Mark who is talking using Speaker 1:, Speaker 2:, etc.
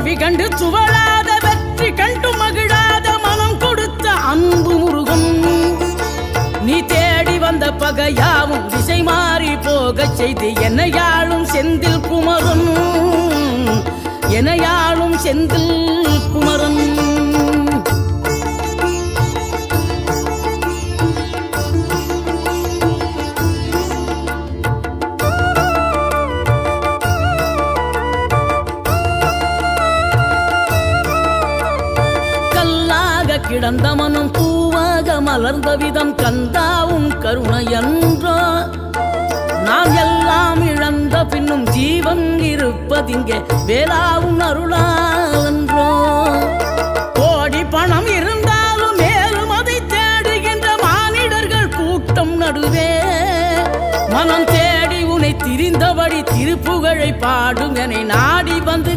Speaker 1: தோல்வி கண்டு துவளாத வெற்றி கண்டு மகிழாத மனம் கொடுத்த அன்பு முருகன் நீ தேடி வந்த பகையாவும் திசை மாறி போகச் செய்து என்னையாளும் செந்தில் குமரன் என்னையாளும் செந்தில் குமரன் கிடந்த மனம் பூவாக மலர்ந்த விதம் கந்தாவும் கருணை என்றோ நாம் எல்லாம் இழந்த பின்னும் ஜீவன் இருப்பதிங்கே வேளாவும் அருளாவென்றோ கோடி பணம் இருந்தாலும் மேலும் அதை தேடுகின்ற மானிடர்கள் கூட்டம் நடுவே மனம் தேடி உனை திரிந்தபடி திருப்புகழை பாடும் என நாடி வந்து